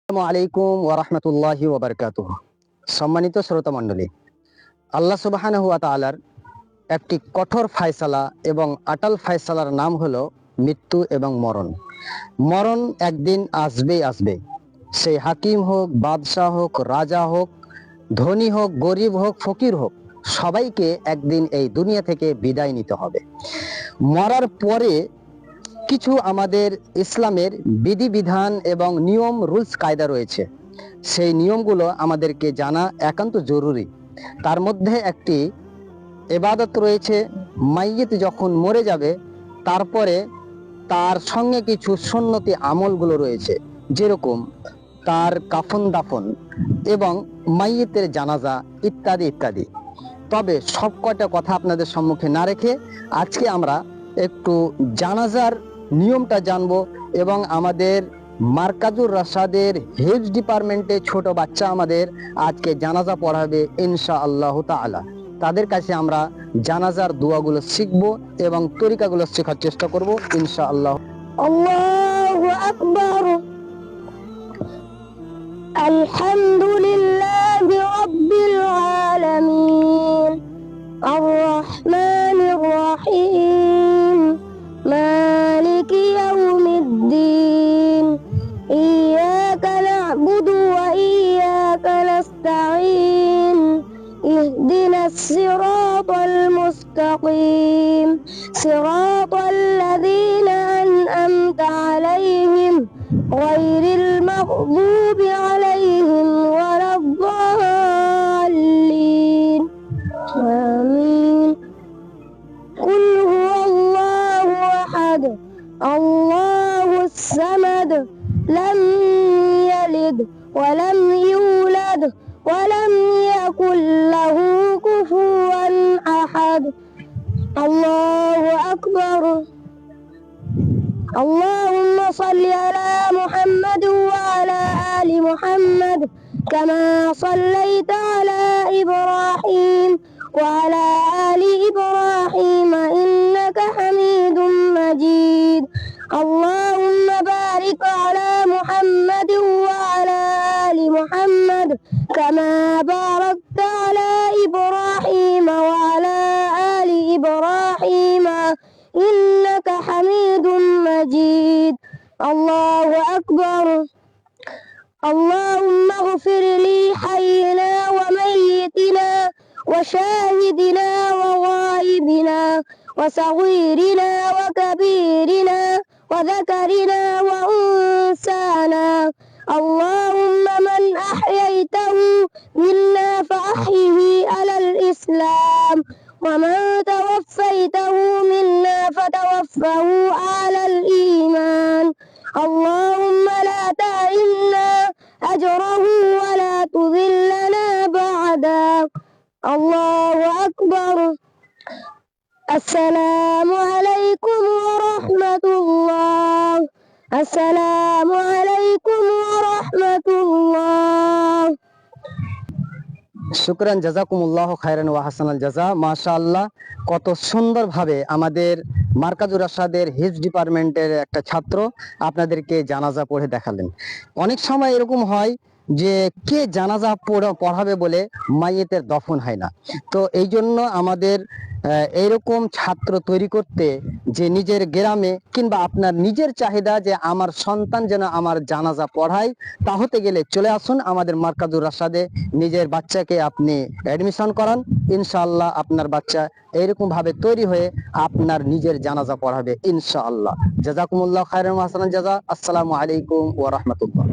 আসসালামু আলাইকুম ওয়া রাহমাতুল্লাহি ওয়া বারাকাতুহু। সম্মানিত শ্রোতা মণ্ডলী, আল্লাহ সুবহানাহু ওয়া তাআলার একটি কঠোর ফায়সালা এবং আটাল ফায়সালার নাম হলো মৃত্যু এবং মরণ। মরণ একদিন আসবেই আসবে। সেই হাকিম হোক, বাদশাহ হোক, রাজা হোক, ধনী হোক, গরিব হোক, ফকির হোক, সবাইকে একদিন এই দুনিয়া থেকে বিদায় নিতে হবে। মরার পরে কিছু আমাদের ইসলামের বিধিবিধান এবং নিয়ম রুলস কায়দা রয়েছে। সেই নিয়মগুলো আমাদেরকে জানা একান্ত জরুরি। তার মধ্যে একটি ইবাদত রয়েছে, মাইয়িত যখন মরে যাবে তারপরে তার সঙ্গে কিছু সুন্নতি আমলগুলো রয়েছে, যেরকম তার কাফন দাফন এবং মাইয়িতের জানাজা ইত্যাদি ইত্যাদি। তবে সব কয়টা কথা আপনাদের সম্মুখে না রেখে আজকে আমরা একটু জানাজার নিয়মটা জানবো এবং আমাদের মার্কাজুর রাশাদের হেজ ডিপার্টমেন্টে ছোট বাচ্চা আমাদের আজকে জানাজা পড়াবে ইনশাআল্লাহ তাআলা। তাদের কাছে আমরা জানাজার দোয়াগুলো শিখবো এবং তরিকাগুলো শেখার চেষ্টা করব ইনশাআল্লাহ। আল্লাহু আকবার। আলহামদুলিল্লাহি রাব্বিল আলামিন আর রহমানির রহিম মালিকি ইয়াউমিদ্দিন ইয়্যাকা না'বুদু ওয়া ইয়্যাকা নাস্তাঈন ইহদিনাস সিরাতাল মুস্তাকিম সিরাতাল লাযীনা أنعمت عليهم غير المغضوب عليهم ولا الضالين آمين. قل هو الله أحد الله الصمد لم يلد ولم يولد ولم يكن له كفوا أحد. الله أكبر. اللهم صل على محمد وعلى آل محمد كما صليت على إبراهيم وعلى آل إبراهيم إنك حميد مجيد. اللهم بارك على محمد وعلى آل محمد كما باركت على إبراهيم وعلى آل إبراهيم إنك حميد مجيد. الله أكبر. اللهم اغفر لي حينا وميتنا وشاهدنا وغائبنا وصغيرنا وكبيرنا وذكرنا وأنثانا. اللهم من أحييته منا فأحيه على الإسلام ومن توفيته منا فتوفه على الإيمان. اللهم لا تحرمنا أجره ولا تذلنا بعده. الله أكبر. السلام عليكم ورحمة الله. السلام عليكم ورحمة الله. শুকরান, জাযাকুমুল্লাহু খায়রান ওয়া হাসানাল জাযা। মাশাআল্লাহ, কত সুন্দরভাবে আমাদের মার্কাজুর রাশাদের হিজ ডিপার্টমেন্টের একটা ছাত্র আপনাদেরকে জানাজা পড়ে দেখালেন। অনেক সময় এরকম হয় যে কে জানাজা পড়াবে বলে মাইয়েতের দফন হয় না। তো এই জন্য আমাদের এইরকম ছাত্র তৈরি করতে, যে নিজের গ্রামে কিংবা আপনার নিজের চাহিদা যে আমার সন্তান যেন আমার জানাজা পড়ায়, তা হতে গেলে চলে আসুন আমাদের মার্কাজুর রাশাদে, নিজের বাচ্চাকে আপনি অ্যাডমিশন করান। ইনশাআল্লাহ আপনার বাচ্চা এইরকম ভাবে তৈরি হয়ে আপনার নিজের জানাজা পড়াবে ইনশাআল্লাহ। জাযাকুমুল্লাহু খায়রান ওয়া হাসানাল জাযা। আসসালামু আলাইকুম ওয়া রাহমাতুল্লাহ।